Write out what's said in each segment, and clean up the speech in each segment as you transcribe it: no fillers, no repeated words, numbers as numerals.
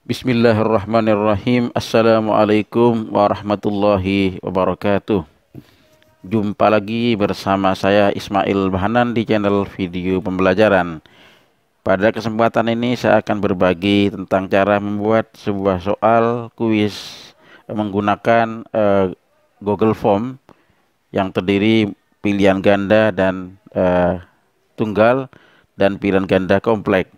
Bismillahirrahmanirrahim. Assalamualaikum warahmatullahi wabarakatuh. Jumpa lagi bersama saya Ismail Bahanan di channel video pembelajaran. Pada kesempatan ini saya akan berbagi tentang cara membuat sebuah soal kuis menggunakan Google Form yang terdiri pilihan ganda dan tunggal dan pilihan ganda kompleks.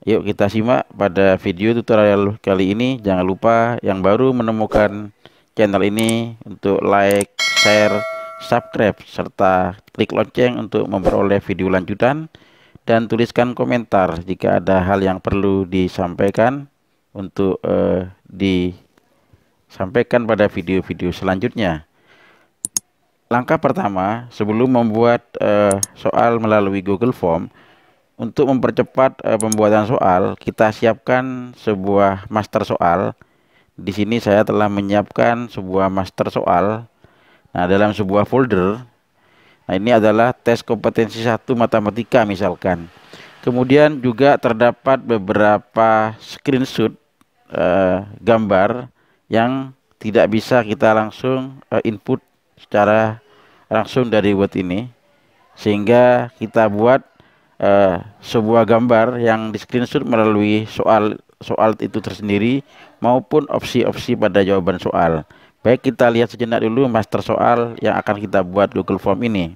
Yuk kita simak pada video tutorial kali ini. Jangan lupa yang baru menemukan channel ini untuk like, share, subscribe, serta klik lonceng untuk memperoleh video lanjutan, dan tuliskan komentar jika ada hal yang perlu disampaikan untuk disampaikan pada video-video selanjutnya. Langkah pertama sebelum membuat soal melalui Google Form, untuk mempercepat pembuatan soal, kita siapkan sebuah master soal. Di sini saya telah menyiapkan sebuah master soal. Nah, dalam sebuah folder. Nah, ini adalah tes kompetensi 1 matematika misalkan. Kemudian juga terdapat beberapa screenshot gambar yang tidak bisa kita langsung input secara langsung dari Word ini, sehingga kita buat sebuah gambar yang di screenshot melalui soal itu tersendiri maupun opsi-opsi pada jawaban soal. Baik, kita lihat sejenak dulu master soal yang akan kita buat Google Form ini.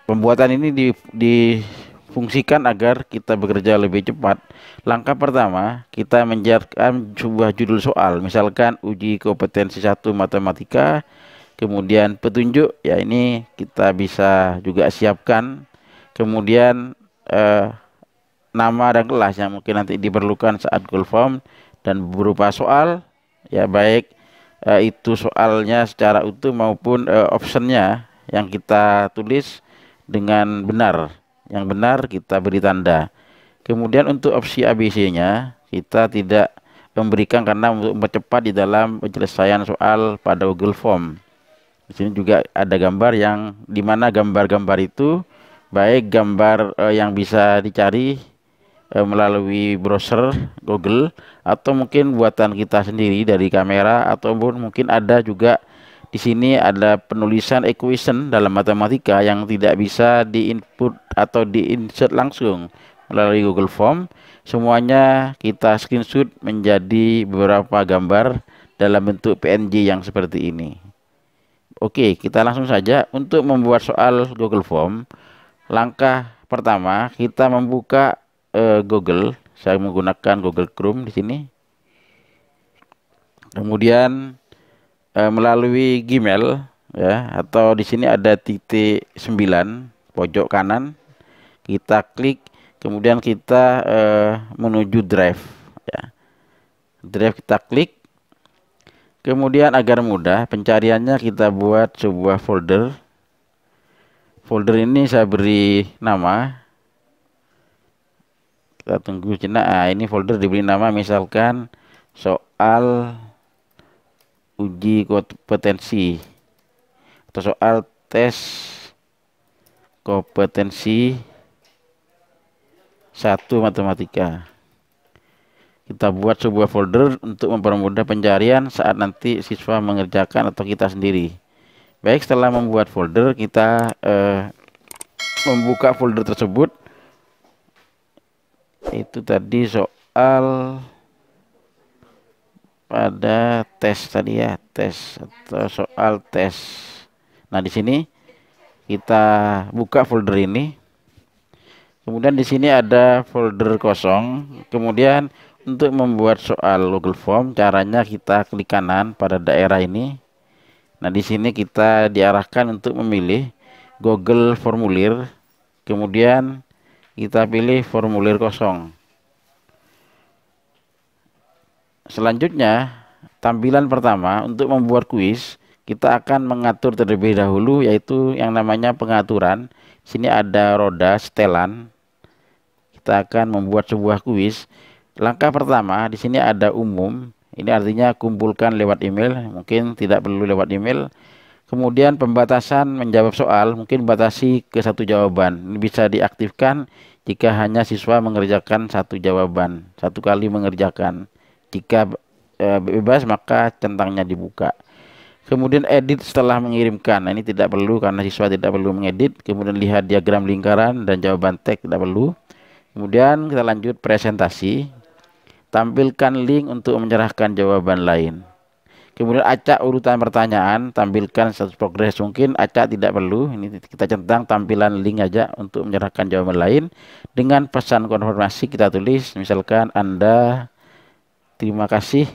Pembuatan ini difungsikan agar kita bekerja lebih cepat. Langkah pertama, kita menyiapkan sebuah judul soal, misalkan uji kompetensi 1 matematika. Kemudian petunjuk, ya ini kita bisa juga siapkan. Kemudian nama dan kelas yang mungkin nanti diperlukan saat Google Form, dan berupa soal, ya baik itu soalnya secara utuh maupun optionnya yang kita tulis dengan benar. Yang benar kita beri tanda. Kemudian untuk opsi ABC-nya kita tidak memberikan karena untuk mempercepat di dalam penyelesaian soal pada Google Form. Di sini juga ada gambar yang dimana gambar-gambar itu baik gambar yang bisa dicari melalui browser Google, atau mungkin buatan kita sendiri dari kamera, ataupun mungkin ada juga di sini ada penulisan equation dalam matematika yang tidak bisa diinput atau diinsert langsung melalui Google Form. Semuanya kita screenshot menjadi beberapa gambar dalam bentuk PNG yang seperti ini. Oke, kita langsung saja untuk membuat soal Google Form. Langkah pertama, kita membuka Google. Saya menggunakan Google Chrome di sini. Kemudian melalui Gmail, ya, atau di sini ada titik 9 pojok kanan. Kita klik, kemudian kita menuju Drive, ya. Drive kita klik. Kemudian agar mudah pencariannya, kita buat sebuah folder. Folder ini saya beri nama. Kita tunggu sejenak. Nah, ini folder diberi nama misalkan soal uji kompetensi atau soal tes kompetensi 1 matematika. Kita buat sebuah folder untuk mempermudah pencarian saat nanti siswa mengerjakan atau kita sendiri. Baik, setelah membuat folder, kita membuka folder tersebut. Itu tadi soal pada tes tadi, ya, tes atau soal tes. Nah, di sini kita buka folder ini. Kemudian di sini ada folder kosong. Kemudian untuk membuat soal Google Form, caranya kita klik kanan pada daerah ini. Nah, di sini kita diarahkan untuk memilih Google Formulir. Kemudian kita pilih formulir kosong. Selanjutnya, tampilan pertama untuk membuat kuis, kita akan mengatur terlebih dahulu, yaitu yang namanya pengaturan. Di sini ada roda setelan. Kita akan membuat sebuah kuis. Langkah pertama di sini ada umum. Ini artinya kumpulkan lewat email, mungkin tidak perlu lewat email. Kemudian pembatasan menjawab soal, mungkin batasi ke 1 jawaban. Ini bisa diaktifkan jika hanya siswa mengerjakan satu jawaban, satu kali mengerjakan. Jika bebas maka centangnya dibuka. Kemudian edit setelah mengirimkan. Nah, ini tidak perlu karena siswa tidak perlu mengedit. Kemudian lihat diagram lingkaran dan jawaban teks tidak perlu. Kemudian kita lanjut presentasi. Tampilkan link untuk menyerahkan jawaban lain. Kemudian acak urutan pertanyaan, tampilkan status progres. Mungkin acak tidak perlu. Ini kita centang tampilan link aja untuk menyerahkan jawaban lain. Dengan pesan konfirmasi kita tulis, misalkan Anda terima kasih.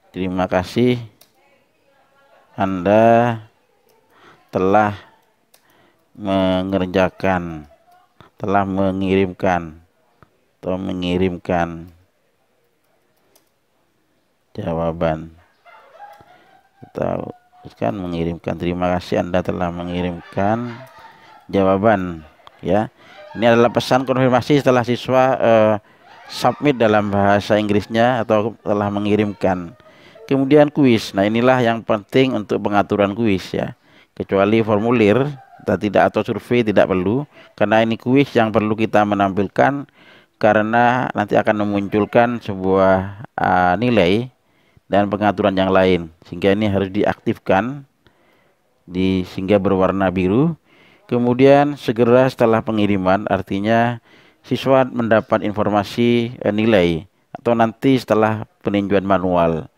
Terima kasih Anda telah mengerjakan, telah mengirimkan jawaban. Kita kan mengirimkan. Terima kasih Anda telah mengirimkan jawaban. Ya, ini adalah pesan konfirmasi setelah siswa submit dalam bahasa Inggrisnya atau telah mengirimkan. Kemudian kuis. Nah, inilah yang penting untuk pengaturan kuis ya. Kecuali formulir tidak atau survei tidak perlu, karena ini kuis yang perlu kita menampilkan karena nanti akan memunculkan sebuah nilai dan pengaturan yang lain. Sehingga ini harus diaktifkan sehingga berwarna biru. Kemudian segera setelah pengiriman, artinya siswa mendapat informasi nilai atau nanti setelah peninjauan manual.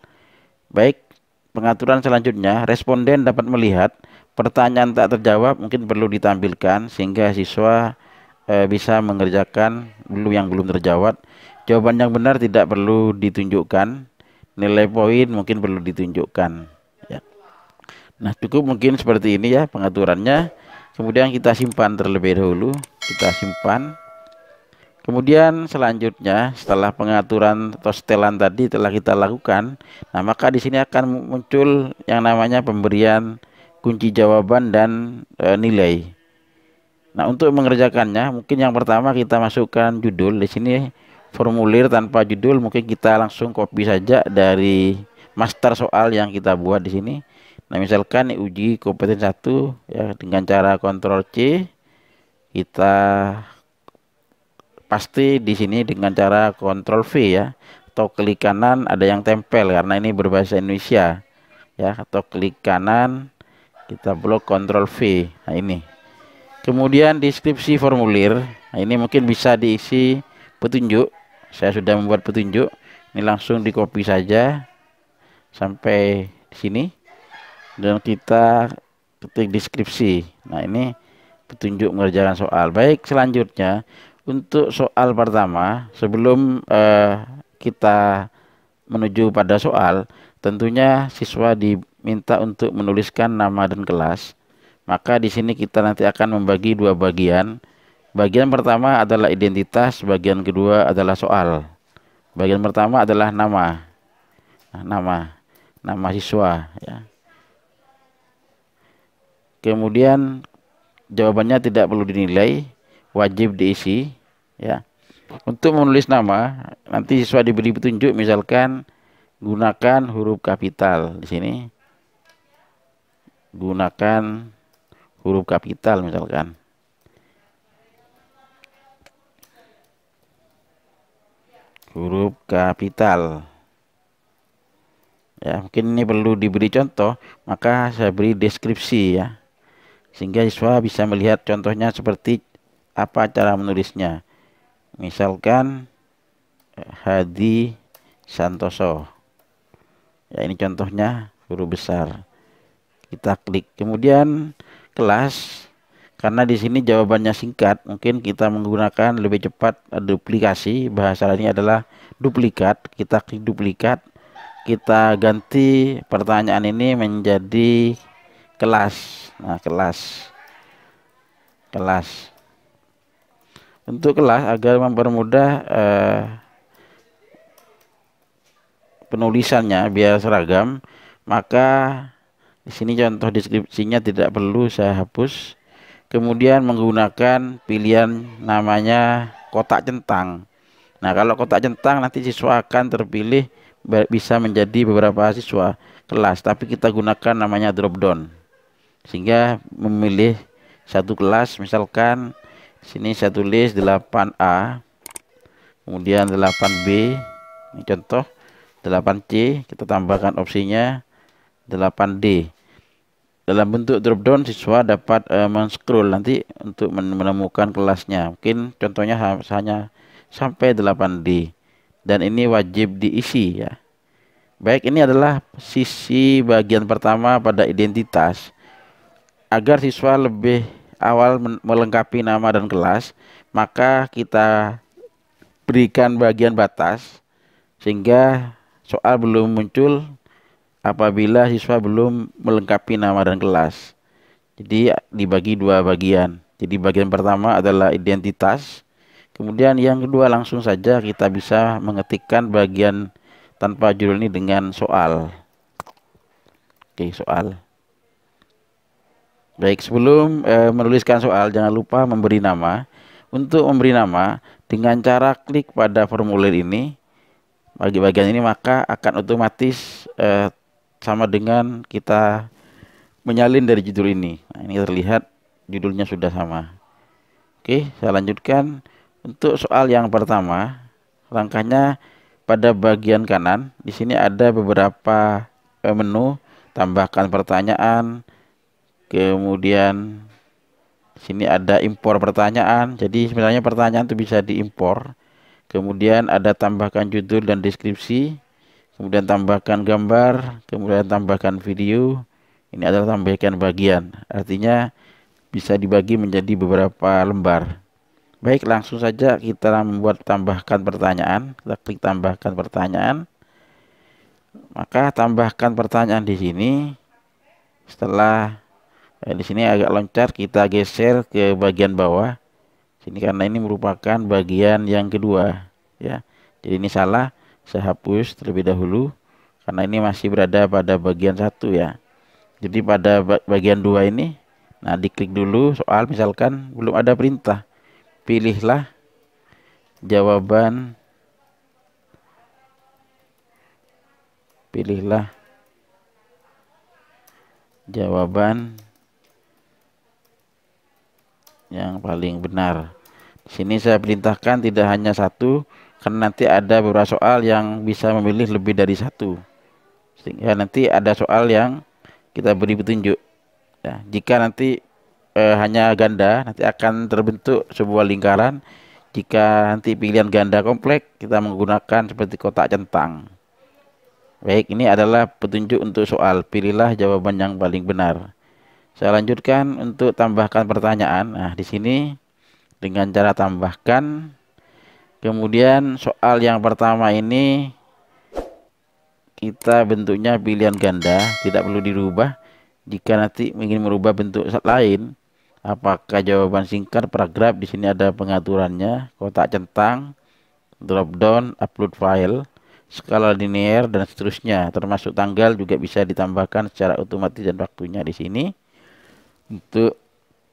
Baik, pengaturan selanjutnya, responden dapat melihat pertanyaan tak terjawab mungkin perlu ditampilkan sehingga siswa bisa mengerjakan yang belum terjawab. Jawaban yang benar tidak perlu ditunjukkan, nilai poin mungkin perlu ditunjukkan. Ya. Nah, cukup mungkin seperti ini ya pengaturannya. Kemudian kita simpan terlebih dahulu, kita simpan. Kemudian selanjutnya setelah pengaturan atau setelan tadi telah kita lakukan, nah maka di sini akan muncul yang namanya pemberian kunci jawaban dan nilai. Nah, untuk mengerjakannya mungkin yang pertama kita masukkan judul. Di sini formulir tanpa judul, mungkin kita langsung copy saja dari master soal yang kita buat di sini. Nah, misalkan uji kompetensi 1 ya, dengan cara Ctrl C kita pasti di sini dengan cara Ctrl V ya, atau klik kanan ada yang tempel karena ini berbahasa Indonesia ya, atau klik kanan kita blok Ctrl V. Nah, ini kemudian deskripsi formulir. Nah, ini mungkin bisa diisi petunjuk. Saya sudah membuat petunjuk, ini langsung di copy saja sampai di sini dan kita ketik deskripsi. Nah, ini petunjuk mengerjakan soal. Baik, selanjutnya untuk soal pertama, sebelum kita menuju pada soal, tentunya siswa diminta untuk menuliskan nama dan kelas. Maka di sini kita nanti akan membagi dua bagian. Bagian pertama adalah identitas, bagian kedua adalah soal. Bagian pertama adalah nama. Nah, nama siswa ya. Kemudian jawabannya tidak perlu dinilai, wajib diisi ya. Untuk menulis nama nanti siswa diberi petunjuk, misalkan gunakan huruf kapital. Di sini gunakan huruf kapital misalkan. Huruf kapital. Ya, mungkin ini perlu diberi contoh, maka saya beri deskripsi ya. Sehingga siswa bisa melihat contohnya seperti apa cara menulisnya. Misalkan Hadi Santoso. Ya, ini contohnya huruf besar. Kita klik. Kemudian kelas, karena di sini jawabannya singkat, mungkin kita menggunakan lebih cepat duplikasi. Bahasa ini adalah duplikat. Kita klik duplikat. Kita ganti pertanyaan ini menjadi kelas. Nah, kelas. Untuk kelas agar mempermudah penulisannya biar seragam, maka di sini contoh deskripsinya tidak perlu saya hapus. Kemudian menggunakan pilihan namanya kotak centang. Nah, kalau kotak centang nanti siswa akan terpilih bisa menjadi beberapa siswa kelas, tapi kita gunakan namanya drop down sehingga memilih satu kelas, misalkan sini saya tulis 8A, kemudian 8B, ini contoh 8C, kita tambahkan opsinya 8D. Dalam bentuk drop down, siswa dapat men-scroll nanti untuk menemukan kelasnya. Mungkin contohnya hanya sampai 8D, dan ini wajib diisi ya. Baik, ini adalah sisi bagian pertama pada identitas. Agar siswa lebih awal melengkapi nama dan kelas, maka kita berikan bagian batas sehingga soal belum muncul apabila siswa belum melengkapi nama dan kelas. Jadi dibagi dua bagian. Jadi bagian pertama adalah identitas. Kemudian yang kedua langsung saja kita bisa mengetikkan bagian tanpa judul ini dengan soal. Oke, soal. Baik, sebelum menuliskan soal, jangan lupa memberi nama. Untuk memberi nama, dengan cara klik pada formulir ini, bagi bagian ini, maka akan otomatis sama dengan kita menyalin dari judul ini. Nah, ini terlihat judulnya sudah sama. Oke, saya lanjutkan. Untuk soal yang pertama, langkahnya pada bagian kanan. Di sini ada beberapa menu, tambahkan pertanyaan. Kemudian sini ada impor pertanyaan. Jadi sebenarnya pertanyaan itu bisa diimpor. Kemudian ada tambahkan judul dan deskripsi. Kemudian tambahkan gambar. Kemudian tambahkan video. Ini adalah tambahkan bagian. Artinya bisa dibagi menjadi beberapa lembar. Baik, langsung saja kita membuat tambahkan pertanyaan. Kita klik tambahkan pertanyaan. Maka tambahkan pertanyaan di sini. Setelah di sini agak loncat, kita geser ke bagian bawah sini karena ini merupakan bagian yang kedua ya. Jadi ini salah, saya hapus terlebih dahulu karena ini masih berada pada bagian satu ya. Jadi pada bagian dua ini, nah diklik dulu soal, misalkan belum ada perintah, pilihlah jawaban, yang paling benar. Di sini saya perintahkan tidak hanya satu, karena nanti ada beberapa soal yang bisa memilih lebih dari satu. Sehingga nanti ada soal yang kita beri petunjuk. Ya, jika nanti hanya ganda, nanti akan terbentuk sebuah lingkaran. Jika nanti pilihan ganda kompleks, kita menggunakan seperti kotak centang. Baik, ini adalah petunjuk untuk soal. Pilihlah jawaban yang paling benar. Saya lanjutkan untuk tambahkan pertanyaan. Nah, di sini dengan cara tambahkan. Kemudian soal yang pertama ini kita bentuknya pilihan ganda, tidak perlu dirubah. Jika nanti ingin merubah bentuk lain, apakah jawaban singkat, paragraf, di sini ada pengaturannya, kotak centang, drop down, upload file, skala linear dan seterusnya. Termasuk tanggal juga bisa ditambahkan secara otomatis dan waktunya di sini. Untuk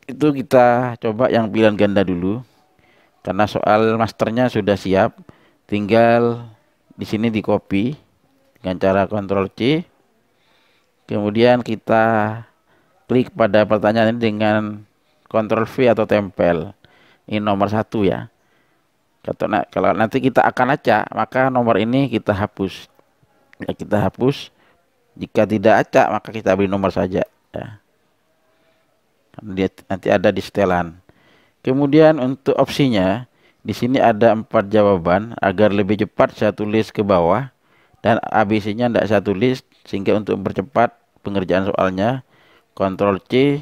itu kita coba yang pilihan ganda dulu, karena soal masternya sudah siap. Tinggal di sini di copy dengan cara Ctrl C. Kemudian kita klik pada pertanyaan ini dengan Ctrl V atau tempel. Ini nomor 1 ya. Kalau nanti kita akan acak, maka nomor ini kita hapus. Ya, kita hapus. Jika tidak acak, maka kita beri nomor saja ya. Dia nanti ada di setelan. Kemudian untuk opsinya, di sini ada 4 jawaban. Agar lebih cepat saya tulis ke bawah, dan ABC-nya tidak saya tulis, sehingga untuk mempercepat pengerjaan soalnya, Ctrl C.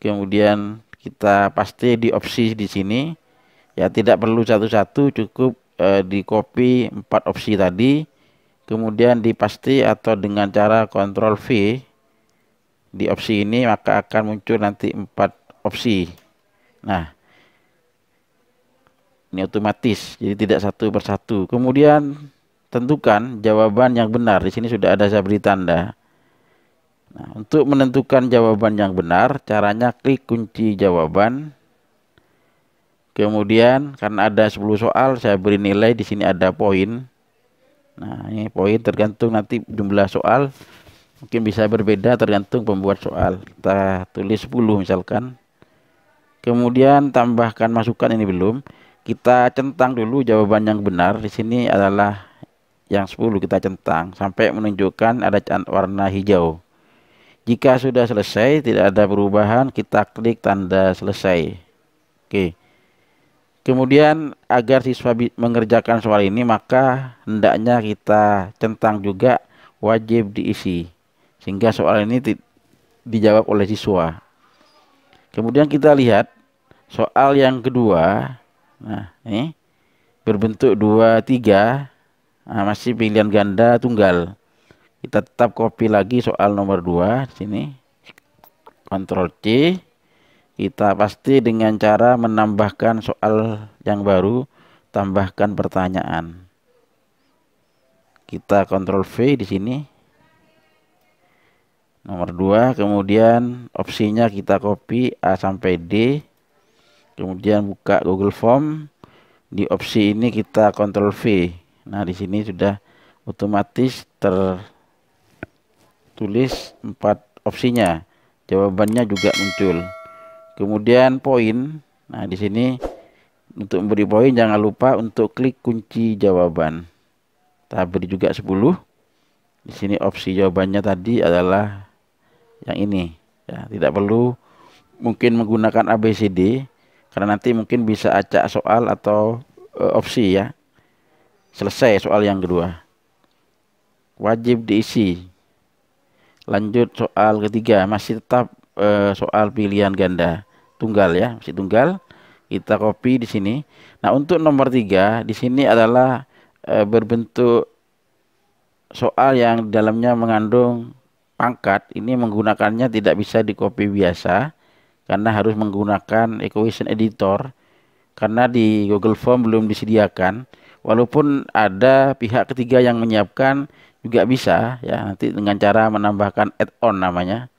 Kemudian kita paste di opsi di sini. Ya, tidak perlu satu-satu, cukup di copy 4 opsi tadi. Kemudian dipaste atau dengan cara Ctrl V di opsi ini, maka akan muncul nanti 4 opsi. Nah, ini otomatis, jadi tidak satu persatu. Kemudian tentukan jawaban yang benar. Di sini sudah ada saya beri tanda. Nah, untuk menentukan jawaban yang benar, caranya klik kunci jawaban. Kemudian karena ada 10 soal, saya beri nilai. Di sini ada poin. Nah, ini poin tergantung nanti jumlah soal. Mungkin bisa berbeda tergantung pembuat soal. Kita tulis 10 misalkan. Kemudian tambahkan masukan, ini belum. Kita centang dulu jawaban yang benar. Di sini adalah yang 10, kita centang sampai menunjukkan ada warna hijau. Jika sudah selesai, tidak ada perubahan, kita klik tanda selesai. Oke. Kemudian agar siswa mengerjakan soal ini, maka hendaknya kita centang juga wajib diisi, sehingga soal ini dijawab oleh siswa. Kemudian kita lihat soal yang kedua. Nah, ini berbentuk 2, 3. Nah, masih pilihan ganda tunggal. Kita tetap copy lagi soal nomor 2 di sini. Ctrl C. Kita pasti dengan cara menambahkan soal yang baru, tambahkan pertanyaan. Kita Ctrl V di sini. Nomor 2, kemudian opsinya kita copy A sampai D. Kemudian buka Google Form. Di opsi ini kita Ctrl V. Nah, di sini sudah otomatis tertulis 4 opsinya. Jawabannya juga muncul. Kemudian poin. Nah, di sini untuk memberi poin jangan lupa untuk klik kunci jawaban. Kita beri juga 10. Di sini opsi jawabannya tadi adalah yang ini. Ya, tidak perlu mungkin menggunakan ABCD karena nanti mungkin bisa acak soal atau opsi ya. Selesai soal yang kedua. Wajib diisi. Lanjut soal ketiga, masih tetap soal pilihan ganda tunggal ya, masih tunggal. Kita copy di sini. Nah, untuk nomor 3 di sini adalah berbentuk soal yang dalamnya mengandung pangkat. Ini menggunakannya tidak bisa di copy biasa karena harus menggunakan equation editor karena di Google Form belum disediakan. Walaupun ada pihak ketiga yang menyiapkan juga bisa ya, nanti dengan cara menambahkan add-on namanya.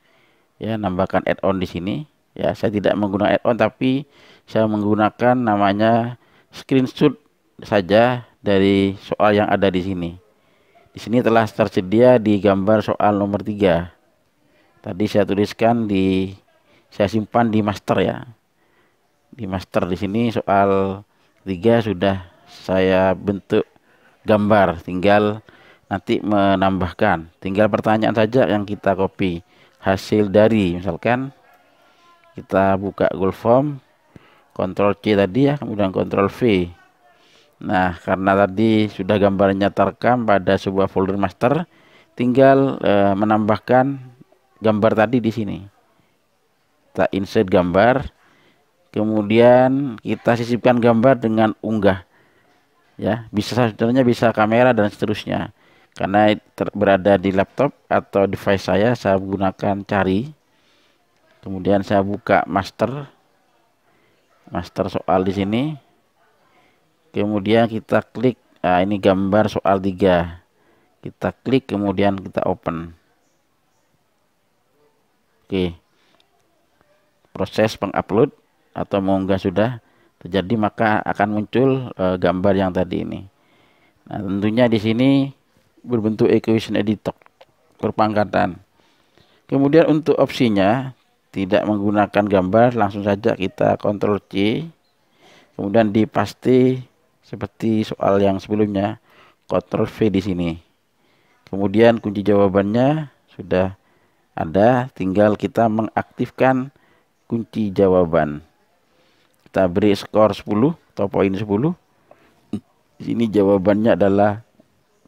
Ya, nambahkan add-on di sini. Ya, saya tidak menggunakan add-on tapi saya menggunakan namanya screenshot saja dari soal yang ada di sini. Di sini telah tersedia di gambar soal nomor 3. Tadi saya tuliskan saya simpan di master ya. Di master di sini soal 3 sudah saya bentuk gambar, tinggal nanti menambahkan. Tinggal pertanyaan saja yang kita copy. Hasil dari, misalkan kita buka Google Form, Ctrl C tadi ya, kemudian Ctrl V. Nah, karena tadi sudah gambarnya terekam pada sebuah folder master, tinggal menambahkan gambar tadi di sini. Kita insert gambar, kemudian kita sisipkan gambar dengan unggah. Ya, sebenarnya bisa kamera dan seterusnya. Karena berada di laptop atau device saya gunakan cari. Kemudian saya buka master soal di sini. Kemudian kita klik, nah ini gambar soal 3. Kita klik kemudian kita open. Oke. Proses pengupload atau mengunggah sudah terjadi, maka akan muncul gambar yang tadi ini. Nah, tentunya di sini berbentuk equation editor berpangkatan. Kemudian untuk opsinya tidak menggunakan gambar, langsung saja kita Ctrl C, kemudian dipaste seperti soal yang sebelumnya, Ctrl V di sini. Kemudian kunci jawabannya sudah ada, tinggal kita mengaktifkan kunci jawaban. Kita beri skor 10 atau poin 10. Di sini jawabannya adalah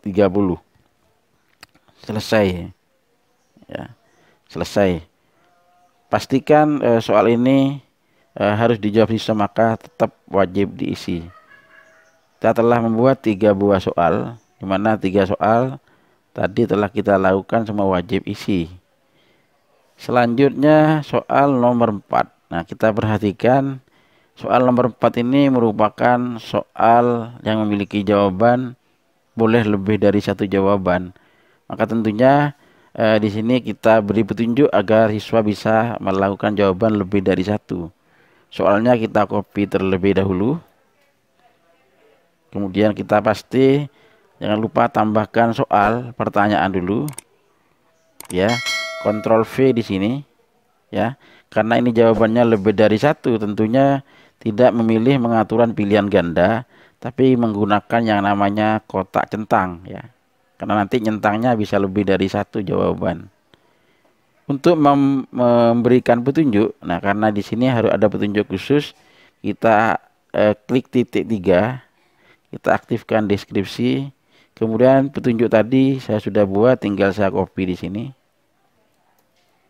30. Selesai. Ya, selesai. Pastikan soal ini harus dijawab siswa, maka tetap wajib diisi. Kita telah membuat 3 buah soal, di mana 3 soal tadi telah kita lakukan semua wajib isi. Selanjutnya soal nomor 4. Nah, kita perhatikan soal nomor 4 ini merupakan soal yang memiliki jawaban boleh lebih dari 1 jawaban. Maka tentunya di sini kita beri petunjuk agar siswa bisa melakukan jawaban lebih dari 1. Soalnya kita copy terlebih dahulu. Kemudian kita paste, jangan lupa tambahkan soal pertanyaan dulu. Ya, Ctrl V di sini. Ya, Karena ini jawabannya lebih dari satu, tentunya tidak memilih pengaturan pilihan ganda, tapi menggunakan yang namanya kotak centang ya. Karena nanti nyentangnya bisa lebih dari satu jawaban. Untuk memberikan petunjuk, nah karena di sini harus ada petunjuk khusus, kita klik titik 3, kita aktifkan deskripsi, kemudian petunjuk tadi saya sudah buat, tinggal saya copy di sini.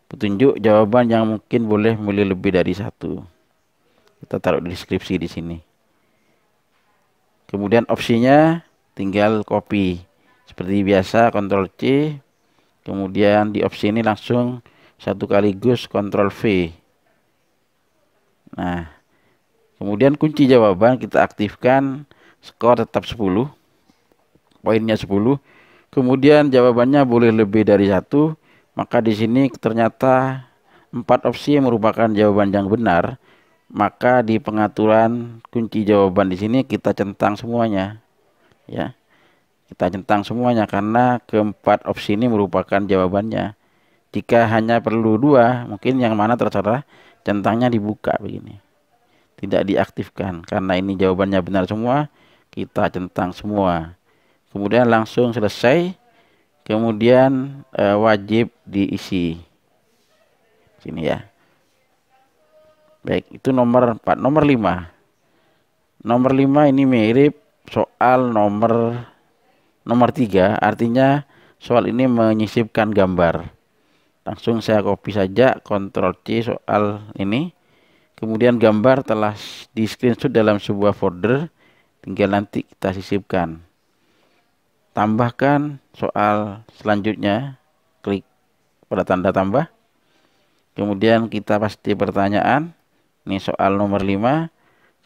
Petunjuk jawaban yang mungkin boleh memilih lebih dari satu. Kita taruh di deskripsi di sini. Kemudian opsinya tinggal copy. Seperti biasa Ctrl C. Kemudian di opsi ini langsung satu kaligus Ctrl V. Nah, kemudian kunci jawaban kita aktifkan, skor tetap 10. Poinnya 10. Kemudian jawabannya boleh lebih dari satu. Maka di sini ternyata 4 opsi yang merupakan jawaban yang benar. Maka di pengaturan kunci jawaban di sini kita centang semuanya. Ya. Kita centang semuanya karena keempat opsi ini merupakan jawabannya. Jika hanya perlu 2, mungkin yang mana terserah, centangnya dibuka begini. Tidak diaktifkan. Karena ini jawabannya benar semua, kita centang semua. Kemudian langsung selesai. Kemudian wajib diisi. Sini ya. Baik, itu nomor 4. Nomor 5. Nomor 5 ini mirip soal nomor 3, artinya soal ini menyisipkan gambar. Langsung saya copy saja, Ctrl C soal ini. Kemudian gambar telah di screenshot dalam sebuah folder, tinggal nanti kita sisipkan. Tambahkan soal selanjutnya, klik pada tanda tambah. Kemudian kita pasti pertanyaan, ini soal nomor 5,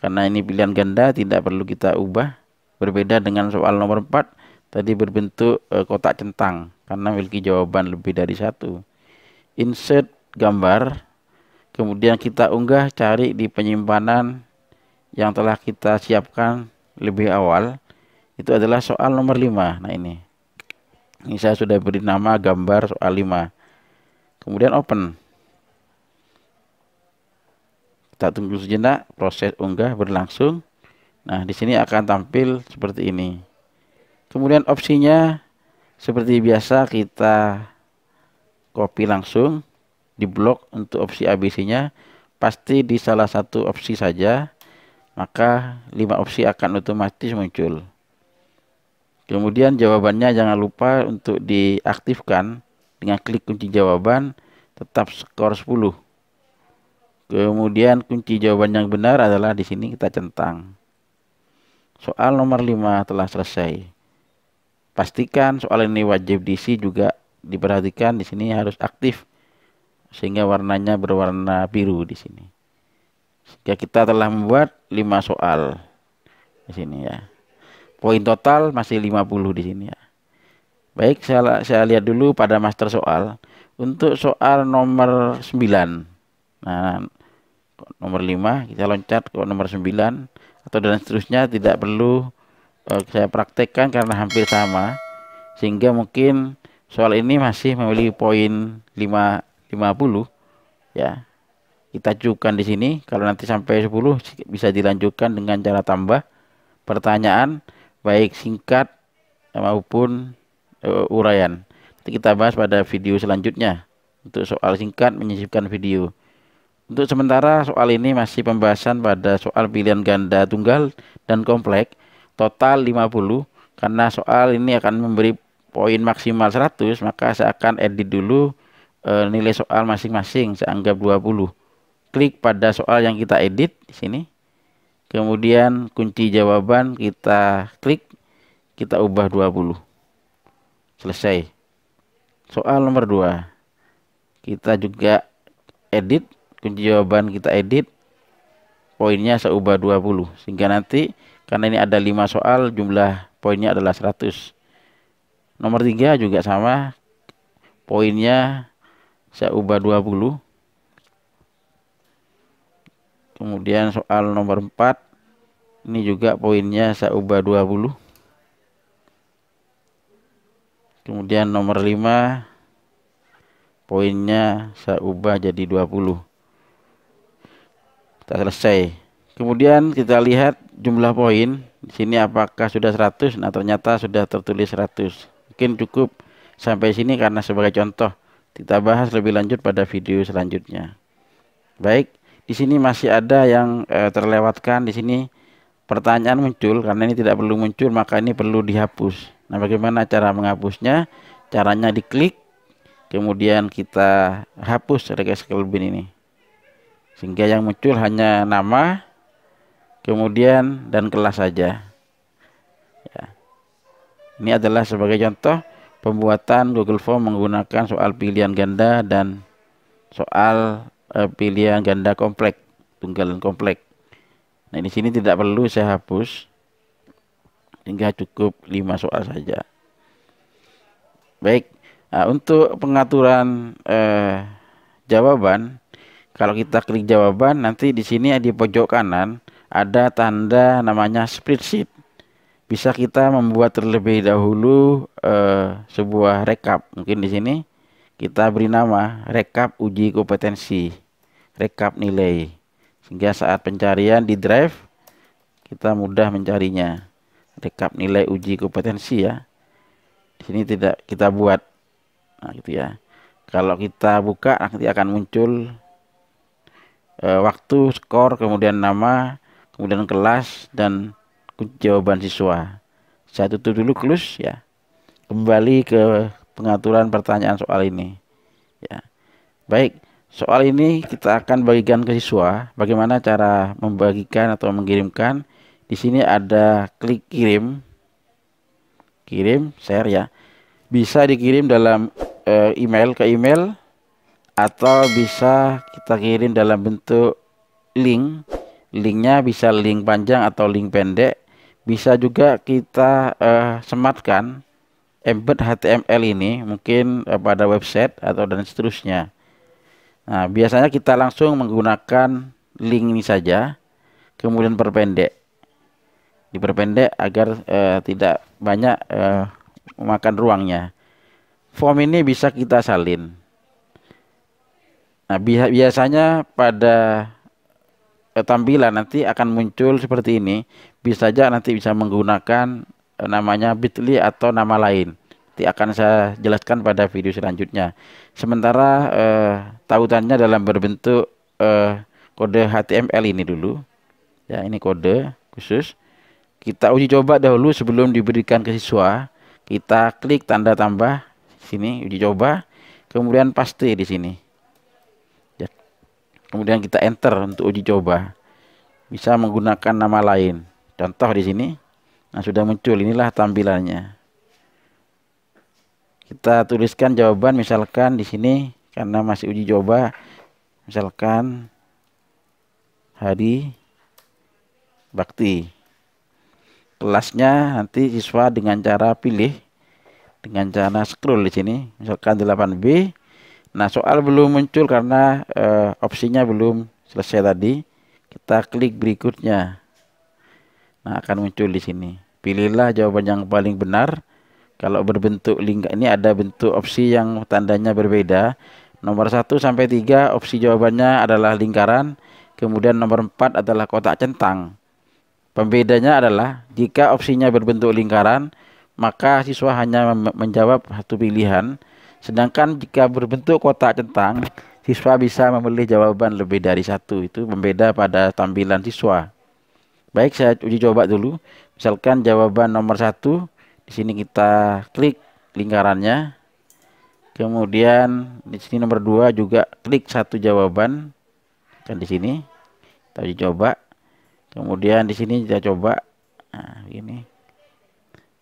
karena ini pilihan ganda tidak perlu kita ubah. Berbeda dengan soal nomor 4, tadi berbentuk kotak centang, karena memiliki jawaban lebih dari satu. Insert gambar, kemudian kita unggah, cari di penyimpanan yang telah kita siapkan lebih awal. Itu adalah soal nomor 5. Nah ini saya sudah beri nama gambar soal 5. Kemudian open. Kita tunggu sejenak, proses unggah berlangsung. Nah di sini akan tampil seperti ini. Kemudian opsinya seperti biasa kita copy langsung di blok. Untuk opsi ABC-nya pasti di salah satu opsi saja, maka 5 opsi akan otomatis muncul. Kemudian jawabannya jangan lupa untuk diaktifkan dengan klik kunci jawaban, tetap skor 10. Kemudian kunci jawaban yang benar adalah di sini kita centang. Soal nomor 5 telah selesai. Pastikan soal ini wajib diisi juga, diperhatikan di sini harus aktif sehingga warnanya berwarna biru di sini. Sehingga kita telah membuat 5 soal di sini ya. Poin total masih 50 di sini ya. Baik, saya lihat dulu pada master soal. Untuk soal nomor 9. Nah, nomor 5 kita loncat ke nomor 9 atau dan seterusnya, tidak perlu saya praktekkan karena hampir sama, sehingga mungkin soal ini masih memiliki poin 50 ya. Kita cukupkan di sini. Kalau nanti sampai 10 bisa dilanjutkan dengan cara tambah pertanyaan baik singkat maupun uraian. Nanti kita bahas pada video selanjutnya. Untuk soal singkat menyisipkan video. Untuk sementara soal ini masih pembahasan pada soal pilihan ganda tunggal dan kompleks, total 50. Karena soal ini akan memberi poin maksimal 100, maka saya akan edit dulu nilai soal masing-masing, saya anggap 20. Klik pada soal yang kita edit di sini. Kemudian kunci jawaban kita klik, kita ubah 20. Selesai. Soal nomor 2. Kita juga edit, kunci jawaban kita edit, poinnya saya ubah 20. Sehingga nanti karena ini ada 5 soal, jumlah poinnya adalah 100. Nomor 3 juga sama, poinnya saya ubah 20. Kemudian soal nomor 4, ini juga poinnya saya ubah 20. Kemudian nomor 5, poinnya saya ubah jadi 20. Kita selesai. Kemudian kita lihat jumlah poin. Di sini apakah sudah 100? Nah, ternyata sudah tertulis 100. Mungkin cukup sampai sini karena sebagai contoh. Kita bahas lebih lanjut pada video selanjutnya. Baik, di sini masih ada yang terlewatkan. Di sini pertanyaan muncul, karena ini tidak perlu muncul, maka ini perlu dihapus. Nah, bagaimana cara menghapusnya? Caranya diklik, kemudian kita hapus regex bin ini. Sehingga yang muncul hanya nama, kemudian dan kelas saja. Ya. Ini adalah sebagai contoh pembuatan Google Form menggunakan soal pilihan ganda dan soal pilihan ganda kompleks, tunggal dan kompleks. Nah, di sini tidak perlu saya hapus, sehingga cukup 5 soal saja. Baik, nah, untuk pengaturan jawaban, kalau kita klik jawaban, nanti di sini di pojok kanan ada tanda namanya spreadsheet. Bisa kita membuat terlebih dahulu sebuah rekap. Mungkin di sini kita beri nama rekap uji kompetensi, rekap nilai. Sehingga saat pencarian di drive kita mudah mencarinya. Rekap nilai uji kompetensi ya. Di sini tidak kita buat. Nah, gitu ya. Kalau kita buka nanti akan muncul waktu, skor, kemudian nama, kemudian kelas dan jawaban siswa. Saya tutup dulu close ya. Kembali ke pengaturan pertanyaan soal ini. Ya. Baik, soal ini kita akan bagikan ke siswa. Bagaimana cara membagikan atau mengirimkan? Di sini ada klik kirim, share ya. Bisa dikirim dalam email ke email, atau bisa kita kirim dalam bentuk link. Linknya bisa link panjang atau link pendek. Bisa juga kita sematkan embed HTML ini mungkin pada website atau dan seterusnya. Nah, biasanya kita langsung menggunakan link ini saja, kemudian perpendek. Diperpendek agar tidak banyak memakan ruangnya. Form ini bisa kita salin. Nah, biasanya pada tampilan nanti akan muncul seperti ini. Bisa saja nanti bisa menggunakan namanya bit.ly atau nama lain. Nanti akan saya jelaskan pada video selanjutnya. Sementara tautannya dalam berbentuk kode HTML ini dulu. Ya, ini kode khusus. Kita uji coba dahulu sebelum diberikan ke siswa. Kita klik tanda tambah sini uji coba, kemudian paste di sini. Ya. Kemudian kita enter untuk uji coba. Bisa menggunakan nama lain. Contoh di sini. Nah, sudah muncul, inilah tampilannya. Kita tuliskan jawaban misalkan di sini karena masih uji coba. Misalkan hari bakti. Kelasnya nanti siswa dengan cara pilih, dengan cara scroll di sini, misalkan 8B. Nah, soal belum muncul karena opsinya belum selesai tadi. Kita klik berikutnya. Nah, akan muncul di sini. Pilihlah jawaban yang paling benar. Kalau berbentuk link ini ada bentuk opsi yang tandanya berbeda. Nomor 1 sampai 3 opsi jawabannya adalah lingkaran. Kemudian nomor 4 adalah kotak centang. Pembedanya adalah jika opsinya berbentuk lingkaran, maka siswa hanya menjawab satu pilihan. Sedangkan jika berbentuk kotak centang, siswa bisa memilih jawaban lebih dari satu. Itu pembeda pada tampilan siswa. Baik, saya uji coba dulu. Misalkan jawaban nomor 1, di sini kita klik lingkarannya. Kemudian di sini nomor 2 juga klik satu jawaban. Dan di sini kita uji coba. Kemudian di sini kita coba, nah ini,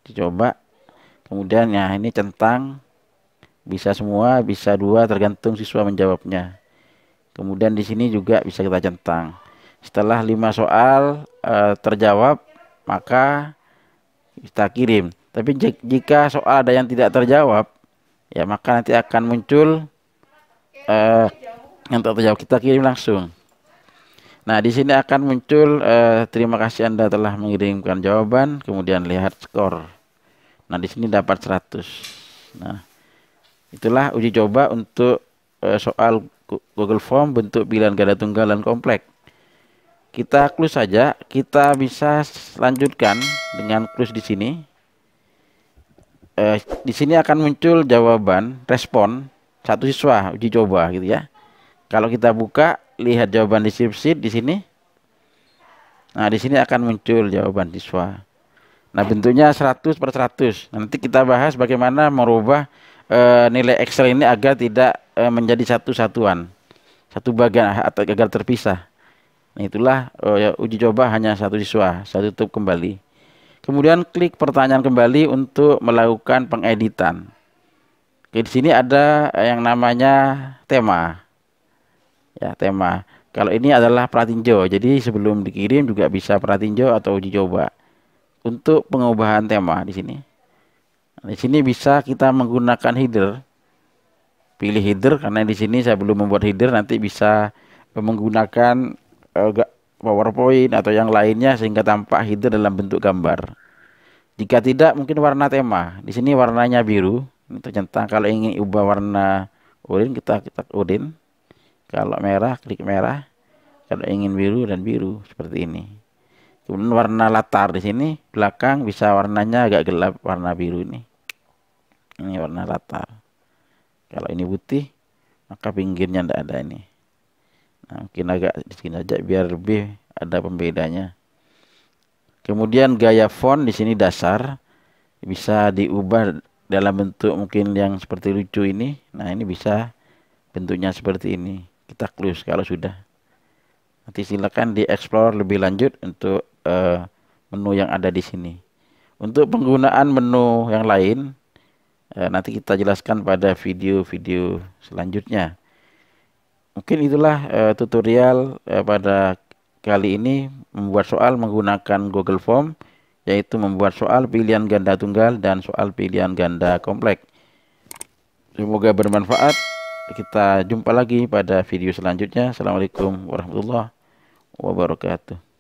dicoba. Kemudian ya ini centang, bisa semua, bisa 2, tergantung siswa menjawabnya. Kemudian di sini juga bisa kita centang. Setelah 5 soal terjawab, maka kita kirim. Tapi jika soal ada yang tidak terjawab, ya maka nanti akan muncul yang tak terjawab, kita kirim langsung. Nah, di sini akan muncul terima kasih Anda telah mengirimkan jawaban, kemudian lihat skor. Nah, di sini dapat 100. Nah, itulah uji coba untuk soal Google Form bentuk pilihan ganda tunggal dan kompleks. Kita close saja. Kita bisa lanjutkan dengan close di sini. Di sini akan muncul jawaban respon satu siswa uji coba gitu ya. Kalau kita buka, lihat jawaban deskripsi di sini. Nah, di sini akan muncul jawaban siswa. Nah, bentuknya 100/100. Nanti kita bahas bagaimana merubah nilai Excel ini agar tidak menjadi satu satuan, satu bagian atau agar terpisah. Nah, itulah uji coba hanya satu siswa. Saya tutup kembali. Kemudian klik pertanyaan kembali untuk melakukan pengeditan. Oke, di sini ada yang namanya tema. Ya, tema. Kalau ini adalah pratinjo. Jadi sebelum dikirim juga bisa pratinjo atau uji coba. Untuk pengubahan tema di sini. Di sini bisa kita menggunakan header. Pilih header karena di sini saya belum membuat header, nanti bisa menggunakan PowerPoint atau yang lainnya sehingga tampak header dalam bentuk gambar. Jika tidak, mungkin warna tema. Di sini warnanya biru. Ini tercentang. Kalau ingin ubah warna oranye, kita oranye. Kalau merah, klik merah. Kalau ingin biru dan biru seperti ini. Kemudian warna latar di sini belakang bisa warnanya agak gelap, warna biru ini. Ini warna latar. Kalau ini putih, maka pinggirnya tidak ada ini. Nah, mungkin agak di sini aja biar lebih ada pembedanya. Kemudian gaya font di sini dasar bisa diubah dalam bentuk mungkin yang seperti lucu ini. Nah, ini bisa bentuknya seperti ini. Kita close kalau sudah. Nanti silakan dieksplor lebih lanjut untuk menu yang ada di sini. Untuk penggunaan menu yang lain nanti kita jelaskan pada video-video selanjutnya. Mungkin itulah tutorial pada kali ini membuat soal menggunakan Google Form, yaitu membuat soal pilihan ganda tunggal dan soal pilihan ganda kompleks. Semoga bermanfaat. Kita jumpa lagi pada video selanjutnya. Assalamualaikum warahmatullahi wabarakatuh.